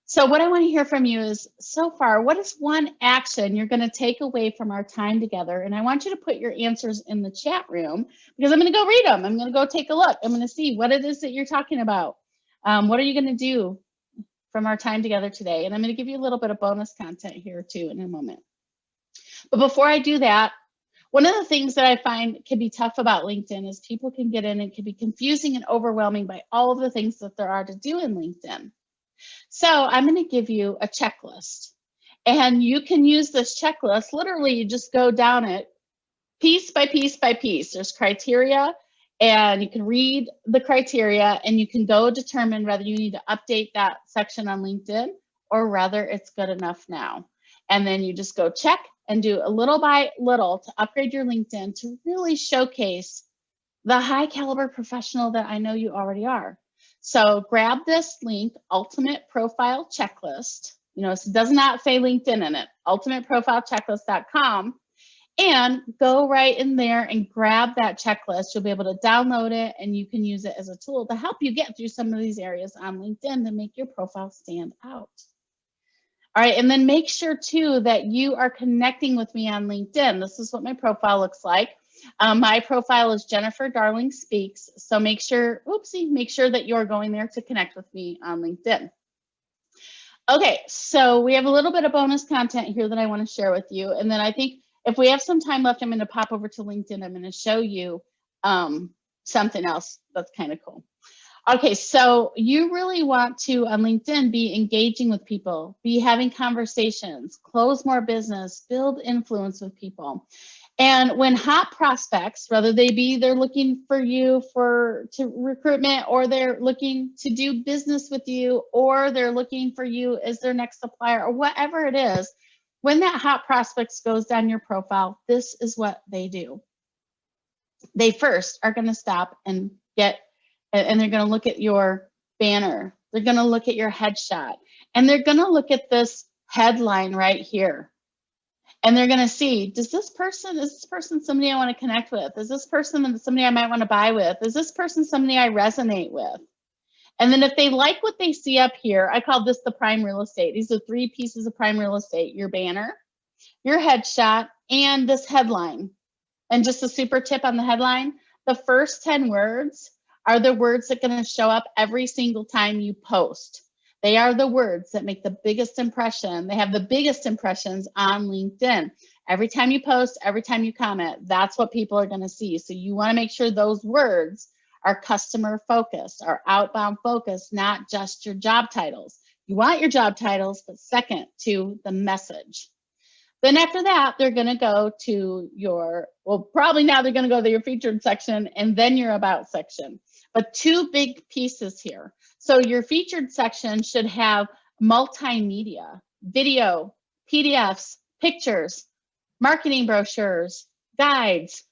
So what I want to hear from you is, so far, what is one action you're going to take away from our time together? And I want you to put your answers in the chat room, because I'm going to go read them. I'm going to go take a look. I'm going to see what it is that you're talking about. What are you going to do from our time together today? And I'm going to give you a little bit of bonus content here too in a moment. But before I do that, one of the things that I find can be tough about LinkedIn is people can get in and can be confusing and overwhelming by all of the things that there are to do in LinkedIn. So I'm going to give you a checklist, and you can use this checklist. Literally, you just go down it piece by piece by piece. There's criteria, and you can read the criteria, and you can go determine whether you need to update that section on LinkedIn or whether it's good enough now. And then you just go check and do a little by little to upgrade your LinkedIn to really showcase the high caliber professional that I know you already are. So grab this link, Ultimate Profile Checklist. You know, it does not say LinkedIn in it, ultimateprofilechecklist.com, and go right in there and grab that checklist. You'll be able to download it, and you can use it as a tool to help you get through some of these areas on LinkedIn to make your profile stand out. All right, and then make sure too that you are connecting with me on LinkedIn. This is what my profile looks like. My profile is Jennifer Darling Speaks. So make sure, make sure that you're going there to connect with me on LinkedIn. Okay, so we have a little bit of bonus content here that I want to share with you. And then I think if we have some time left, I'm going to pop over to LinkedIn. I'm going to show you something else that's kind of cool. Okay, so you really want to, on LinkedIn, be engaging with people, be having conversations, close more business, build influence with people. And when hot prospects, whether they're looking for you to recruitment, or they're looking to do business with you, or they're looking for you as their next supplier, or whatever it is, when that hot prospects goes down your profile, this is what they do. They first are going to stop and they're going to look at your banner They're going to look at your headshot, and they're going to look at this headline right here. And they're going to see, is this person somebody I want to connect with? Is this person somebody I might want to buy with? Is this person somebody I resonate with? And then if they like what they see up here, I call this the prime real estate. These are 3 pieces of prime real estate: your banner, your headshot, and this headline. And just a super tip on the headline, the first 10 words are the words that are going to show up every single time you post. They are the words that make the biggest impression. They have the biggest impressions on LinkedIn. Every time you post, every time you comment, that's what people are going to see. So you want to make sure those words are customer focused, are outbound focused, not just your job titles. You want your job titles, but second to the message. Then after that, they're going to go to your, well, probably now they're going to go to your featured section and then your about section. But 2 big pieces here. So your featured section should have multimedia, video, PDFs, pictures, marketing brochures, guides,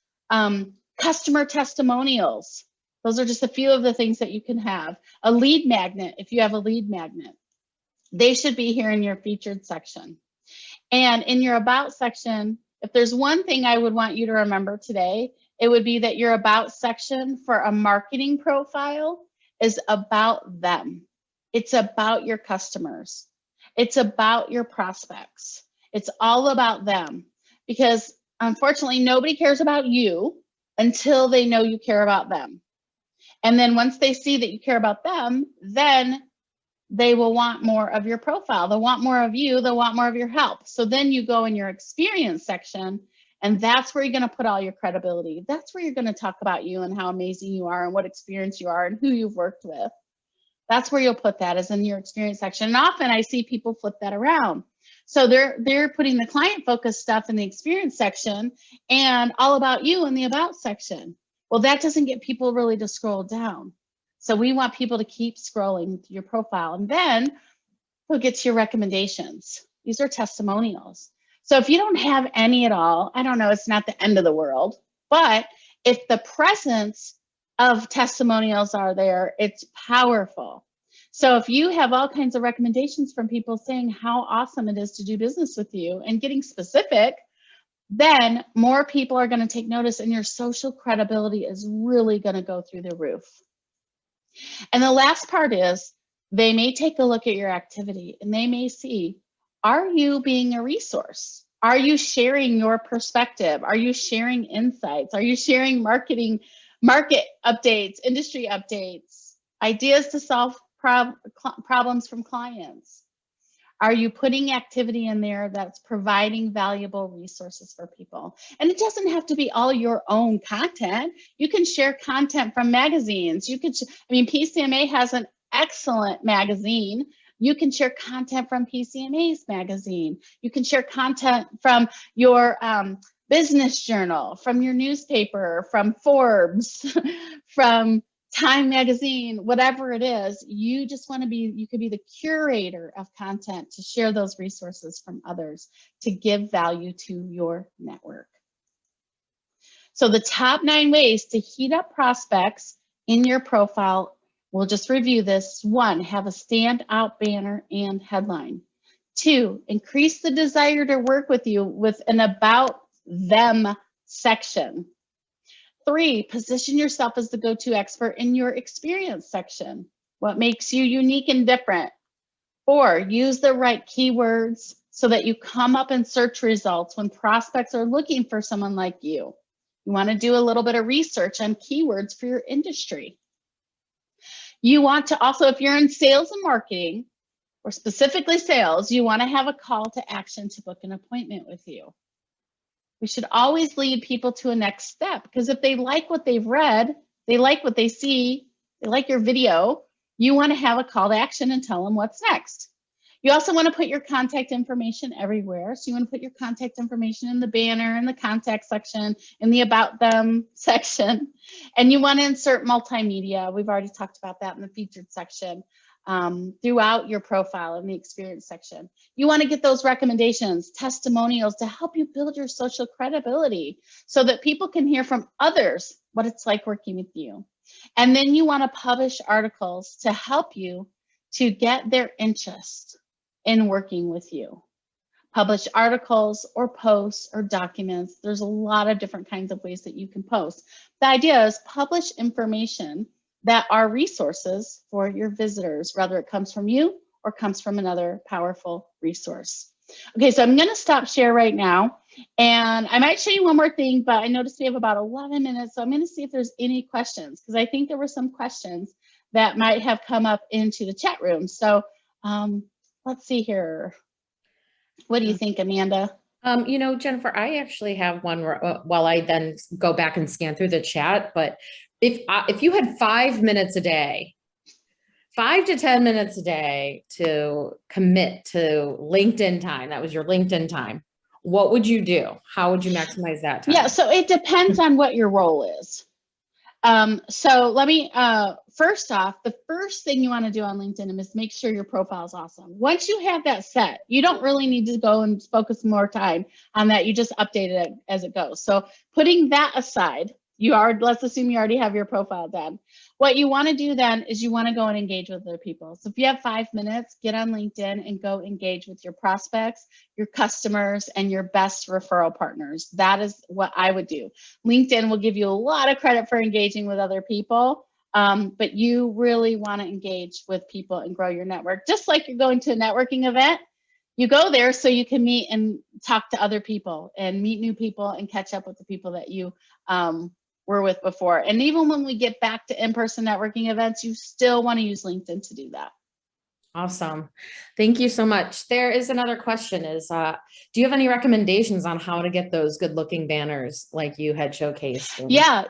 customer testimonials. Those are just a few of the things that you can have. A lead magnet, if you have a lead magnet, they should be here in your featured section. And in your about section, if there's one thing I would want you to remember today, it would be that your about section for a marketing profile is about them. It's about your customers. It's about your prospects. It's all about them, because unfortunately, nobody cares about you until they know you care about them. And then once they see that you care about them, then they will want more of your profile. They'll want more of you. They'll want more of your help. So then you go in your experience section, and that's where you're going to put all your credibility. That's where you're going to talk about you and how amazing you are and what experience you are and who you've worked with. That's where you'll put that, is in your experience section. And often I see people flip that around. So they're putting the client focused stuff in the experience section and all about you in the about section. Well, that doesn't get people really to scroll down. So we want people to keep scrolling through your profile, and then we'll get to your recommendations. These are testimonials. So if you don't have any at all, I don't know, it's not the end of the world, but if the presence of testimonials are there, it's powerful. So if you have all kinds of recommendations from people saying how awesome it is to do business with you and getting specific, then more people are going to take notice, and your social credibility is really going to go through the roof. And the last part is, they may take a look at your activity and they may see, are you being a resource? Are you sharing your perspective? Are you sharing insights? Are you sharing market updates, industry updates, ideas to solve problems from clients? Are you putting activity in there that's providing valuable resources for people? And it doesn't have to be all your own content. You can share content from magazines. You could, PCMA has an excellent magazine. You can share content from PCMA's magazine. You can share content from your business journal, from your newspaper, from Forbes, from Time magazine, whatever it is. You just want to be, you could be the curator of content to share those resources from others to give value to your network. So the top 9 ways to heat up prospects in your profile, we'll just review this. 1, have a standout banner and headline. 2, increase the desire to work with you with an about them section. 3, position yourself as the go-to expert in your experience section. What makes you unique and different? 4, use the right keywords so that you come up in search results when prospects are looking for someone like you. You want to do a little bit of research on keywords for your industry. You want to also, if you're in sales and marketing, or specifically sales, you want to have a call to action to book an appointment with you. We should always lead people to a next step, because if they like what they've read, they like what they see, they like your video, you want to have a call to action and tell them what's next. You also want to put your contact information everywhere. So you want to put your contact information in the banner, in the contact section, in the about them section. And you want to insert multimedia. We've already talked about that in the featured section. Throughout your profile in the experience section. You want to get those recommendations, testimonials to help you build your social credibility so that people can hear from others what it's like working with you. And then you want to publish articles to help you to get their interest in working with you. Publish articles or posts or documents. There's a lot of different kinds of ways that you can post. The idea is publish information that are resources for your visitors, whether it comes from you or comes from another powerful resource. Okay, so I'm going to stop share right now, and I might show you one more thing, but I noticed we have about 11 minutes, so I'm going to see if there's any questions, because I think there were some questions that might have come up into the chat room. So let's see here. What do you think, Amanda? You know, Jennifer, I actually have one while I then go back and scan through the chat. But if you had 5 minutes a day, 5 to 10 minutes a day to commit to LinkedIn time, that was your LinkedIn time, what would you do? How would you maximize that time? Yeah, so it depends on what your role is. So let me, first off, the first thing you want to do on LinkedIn is make sure your profile is awesome. Once you have that set, you don't really need to go and focus more time on that. You just update it as it goes. So putting that aside, let's assume you already have your profile done. What you want to do then is you want to go and engage with other people. So if you have 5 minutes, get on LinkedIn and go engage with your prospects, your customers, and your best referral partners. That is what I would do. LinkedIn will give you a lot of credit for engaging with other people, but you really want to engage with people and grow your network. Just like you're going to a networking event, you go there so you can meet and talk to other people and meet new people and catch up with the people that you were with before. And even when we get back to in-person networking events, you still want to use LinkedIn to do that. Awesome. Thank you so much. There is another question is, do you have any recommendations on how to get those good looking banners like you had showcased? Yes,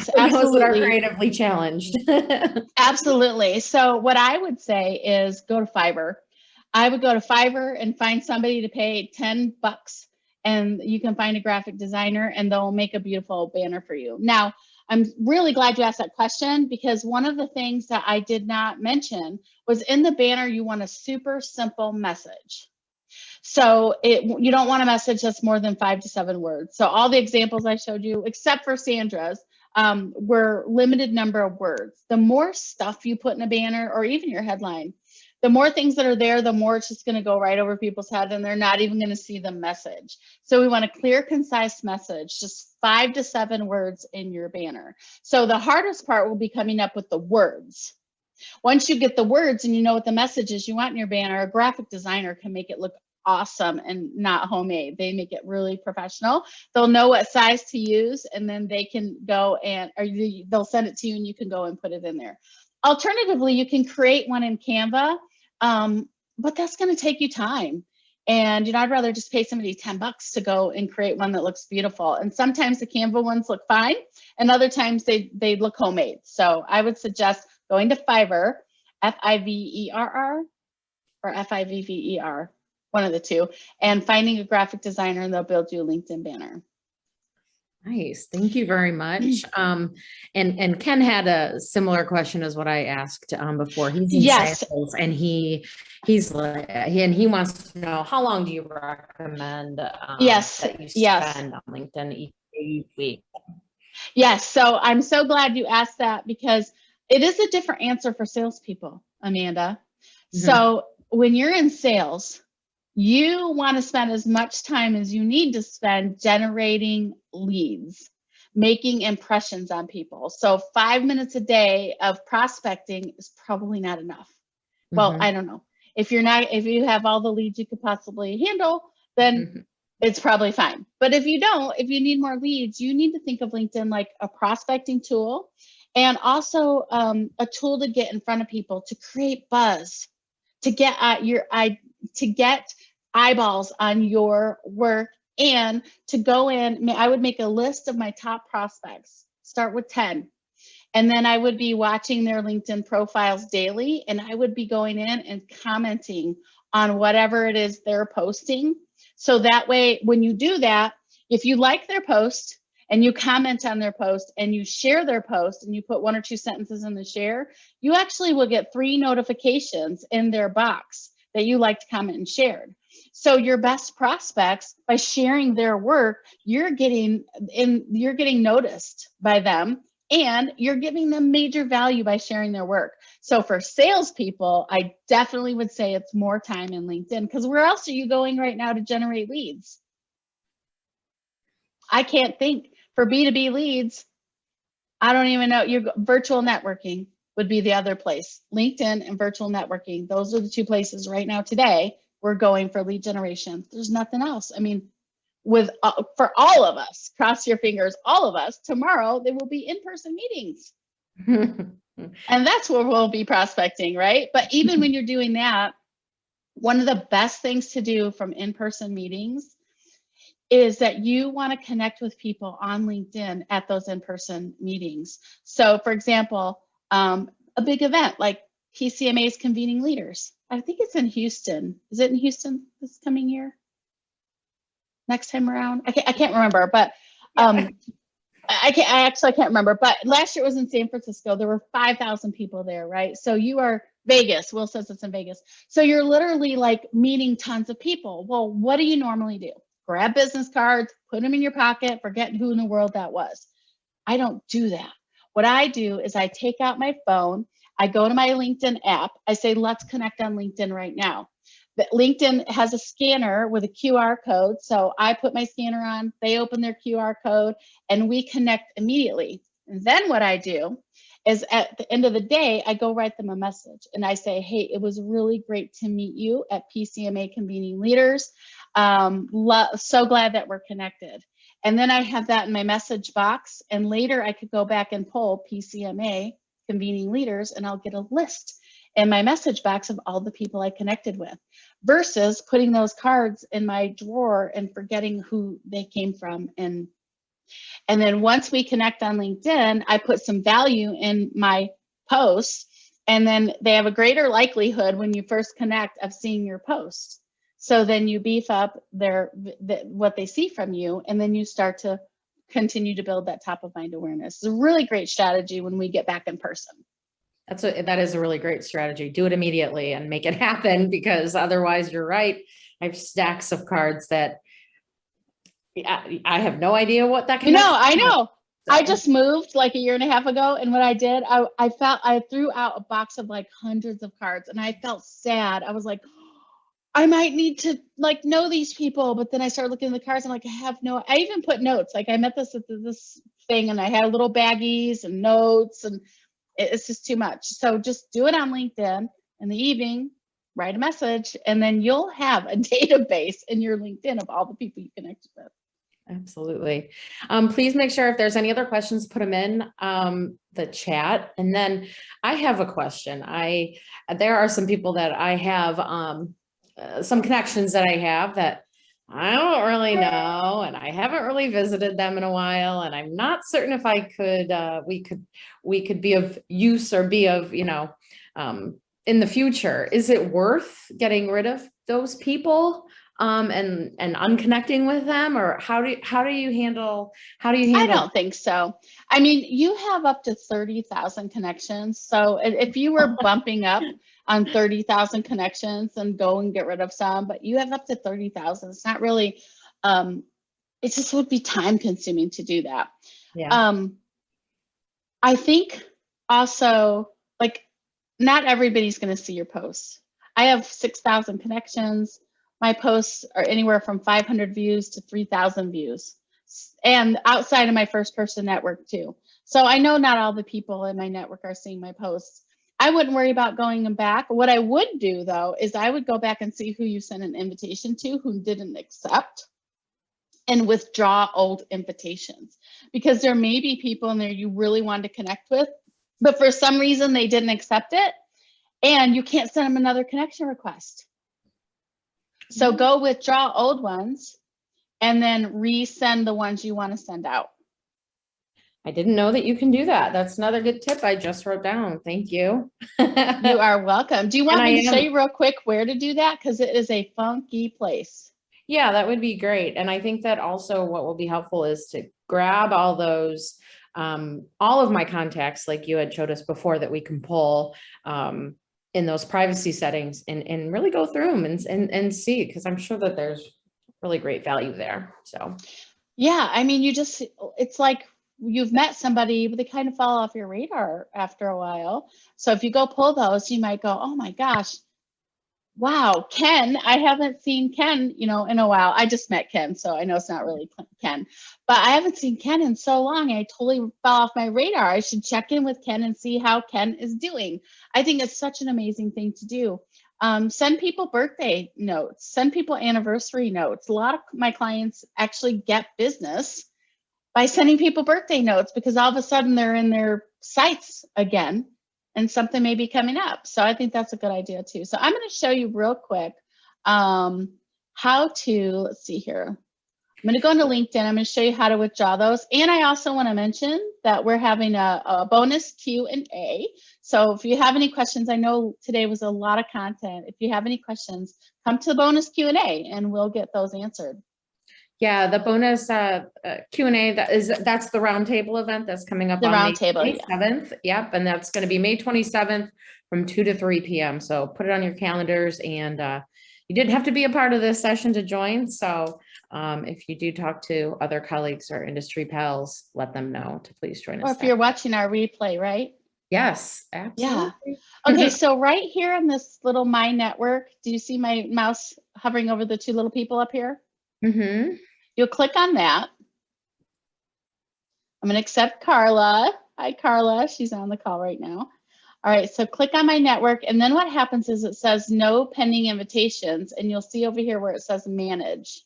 For those that are absolutely. creatively challenged. Absolutely. So what I would say is go to Fiverr. I would go to Fiverr and find somebody to pay $10, and you can find a graphic designer and they'll make a beautiful banner for you. Now, I'm really glad you asked that question, because one of the things that I did not mention was in the banner, you want a super simple message. So you don't want a message that's more than 5 to 7 words. So all the examples I showed you, except for Sandra's, were limited number of words. The more stuff you put in a banner or even your headline, the more things that are there, the more it's just going to go right over people's head and they're not even going to see the message. So we want a clear, concise message, just 5 to 7 words in your banner. So the hardest part will be coming up with the words. Once you get the words and you know what the message is you want in your banner, a graphic designer can make it look awesome and not homemade. They make it really professional. They'll know what size to use, and then they can go and, or they'll send it to you and you can go and put it in there. Alternatively, you can create one in Canva, but that's going to take you time. And I'd rather just pay somebody $10 to go and create one that looks beautiful. And sometimes the Canva ones look fine, and other times they look homemade. So I would suggest going to Fiverr, Fiverr, or Fivver, one of the two, and finding a graphic designer, and they'll build you a LinkedIn banner. Nice. Thank you very much. And Ken had a similar question as what I asked before. He's in sales, and he wants to know, how long do you recommend that you spend on LinkedIn each week? Yes. So I'm so glad you asked that, because it is a different answer for salespeople, Amanda. Mm-hmm. So when you're in sales, you want to spend as much time as you need to spend generating leads, making impressions on people. So 5 minutes a day of prospecting is probably not enough. Well, I don't know. If you have all the leads you could possibly handle, then it's probably fine. But if you if you need more leads, you need to think of LinkedIn like a prospecting tool, and also a tool to get in front of people, to create buzz, to get eyeballs on your work, and to go in. I would make a list of my top prospects, start with 10. And then I would be watching their LinkedIn profiles daily, and I would be going in and commenting on whatever it is they're posting. So that way, when you do that, if you like their post and you comment on their post and you share their post and you put 1 or 2 sentences in the share, you actually will get 3 notifications in their box that you liked, comment, and shared. So your best prospects, by sharing their work, you're getting noticed by them. and you're giving them major value by sharing their work. So for salespeople, I definitely would say it's more time in LinkedIn, because where else are you going right now to generate leads? I can't think. For B2B leads, I don't even know. Your virtual networking would be the other place. LinkedIn and virtual networking. Those are the two places right now today we're going for lead generation. There's nothing else. I mean, for all of us, cross your fingers, all of us, tomorrow there will be in-person meetings. And that's where we'll be prospecting, right? But even when you're doing that, one of the best things to do from in-person meetings is that you want to connect with people on LinkedIn at those in-person meetings. So for example, a big event like PCMA is convening leaders. I think it's in Houston. Is it in Houston this coming year? Next time around? I can't remember, but I can't remember. But last year it was in San Francisco. There were 5,000 people there, right? So you are Vegas. Will says it's in Vegas. So you're literally like meeting tons of people. Well, what do you normally do? Grab business cards, put them in your pocket, forget who in the world that was. I don't do that. What I do is I take out my phone, I go to my LinkedIn app, I say, let's connect on LinkedIn right now. But LinkedIn has a scanner with a QR code. So I put my scanner on, they open their QR code, and we connect immediately. And then what I do is at the end of the day, I go write them a message and I say, hey, it was really great to meet you at PCMA Convening Leaders. So glad that we're connected. And then I have that in my message box. And later I could go back and pull PCMA Convening Leaders and I'll get a list in my message box of all the people I connected with, versus putting those cards in my drawer and forgetting who they came from. And then once we connect on LinkedIn, I put some value in my posts, and then they have a greater likelihood when you first connect of seeing your post. So then you beef up what they see from you, and then you start to continue to build that top of mind awareness. It's a really great strategy when we get back in person. That is a really great strategy. Do it immediately and make it happen, because otherwise you're right. I have stacks of cards that I have no idea what that can be. I know. I just moved like a year and a half ago. And what I did, I threw out a box of like hundreds of cards, and I felt sad. I was like, I might need to like know these people. But then I started looking at the cards. I'm like, I even put notes. Like I met this at this thing, and I had little baggies and notes, and it's just too much. So just do it on LinkedIn in the evening, write a message, and then you'll have a database in your LinkedIn of all the people you connected with. Absolutely. Please make sure if there's any other questions, put them in the chat. And then I have a question. There are some people that I have, some connections that I have that I don't really know, and I haven't really visited them in a while, and I'm not certain if I could, we could be of use or be of, in the future. Is it worth getting rid of those people and unconnecting with them, or how do you handle? I don't think so. I mean, you have up to 30,000 connections. So if you were bumping up on 30,000 connections, and go and get rid of some, but you have up to 30,000. It's not really, it just would be time consuming to do that. Yeah. I think also, like, not everybody's going to see your posts. I have 6,000 connections. My posts are anywhere from 500 views to 3,000 views, and outside of my first person network too. So I know not all the people in my network are seeing my posts. I wouldn't worry about going them back. What I would do though, is I would go back and see who you sent an invitation to who didn't accept, and withdraw old invitations, because there may be people in there you really wanted to connect with, but for some reason they didn't accept it, and you can't send them another connection request. So go withdraw old ones and then resend the ones you want to send out. I didn't know that you can do that. That's another good tip I just wrote down. Thank you. You are welcome. Do you want me to show you real quick where to do that? Because it is a funky place. Yeah, that would be great. And I think that also what will be helpful is to grab all those, all of my contacts, like you had showed us before, that we can pull in those privacy settings, and really go through them and see, because I'm sure that there's really great value there. So yeah, I mean, it's like you've met somebody, but they kind of fall off your radar after a while. So if you go pull those, you might go, oh my gosh, wow, Ken, I haven't seen Ken, in a while. I just met Ken, so I know it's not really Ken, but I haven't seen Ken in so long. I totally fell off my radar. I should check in with Ken and see how Ken is doing. I think it's such an amazing thing to do. Send people birthday notes, send people anniversary notes. A lot of my clients actually get business by sending people birthday notes because all of a sudden they're in their sights again and something may be coming up. So I think that's a good idea too. So I'm going to show you real quick how to, let's see here. I'm going to go into LinkedIn. I'm going to show you how to withdraw those. And I also want to mention that we're having a bonus Q&A. So if you have any questions, I know today was a lot of content. If you have any questions, come to the bonus Q&A and we'll get those answered. Yeah, the bonus Q&A, that's the roundtable event that's coming up The on May roundtable, 27th. Yep, and that's going to be May 27th from 2 to 3 p.m. So put it on your calendars, and you didn't have to be a part of this session to join. So if you do talk to other colleagues or industry pals, let them know to please join us. Or if you're watching our replay, right? Yes, absolutely. Yeah. Okay, so right here on this little My Network, do you see my mouse hovering over the two little people up here? Mm-hmm. You'll click on that. I'm going to accept Carla. Hi, Carla. She's on the call right now. All right, so click on My Network. And then what happens is it says no pending invitations. And you'll see over here where it says Manage.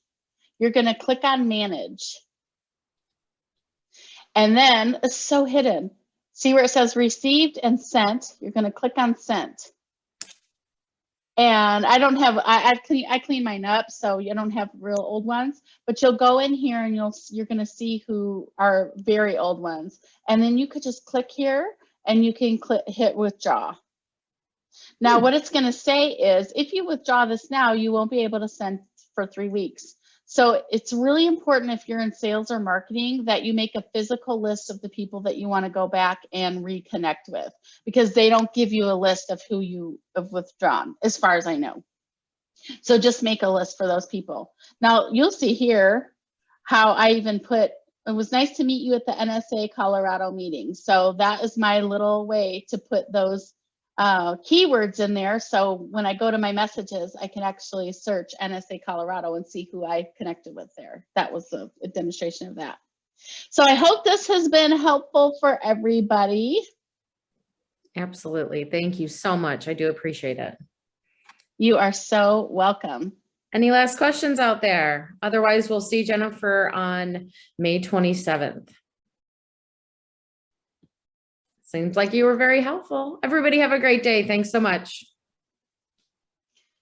You're going to click on Manage. And then it's so hidden. See where it says Received and Sent? You're going to click on Sent. And I don't have, I clean mine up, so you don't have real old ones, but you'll go in here and you're going to see who are very old ones. And then you could just click here and you can hit withdraw. Now, what it's going to say is if you withdraw this now, you won't be able to send for 3 weeks. So it's really important if you're in sales or marketing that you make a physical list of the people that you want to go back and reconnect with, because they don't give you a list of who you have withdrawn, as far as I know. So just make a list for those people. Now you'll see here how I even put, it was nice to meet you at the NSA Colorado meeting. So that is my little way to put those keywords in there. So when I go to my messages, I can actually search NSA Colorado and see who I connected with there. That was a demonstration of that. So I hope this has been helpful for everybody. Absolutely. Thank you so much. I do appreciate it. You are so welcome. Any last questions out there? Otherwise, we'll see Jennifer on May 27th. Seems like you were very helpful. Everybody have a great day. Thanks so much.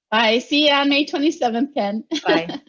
Bye. See you on May 27th, Ken. Bye.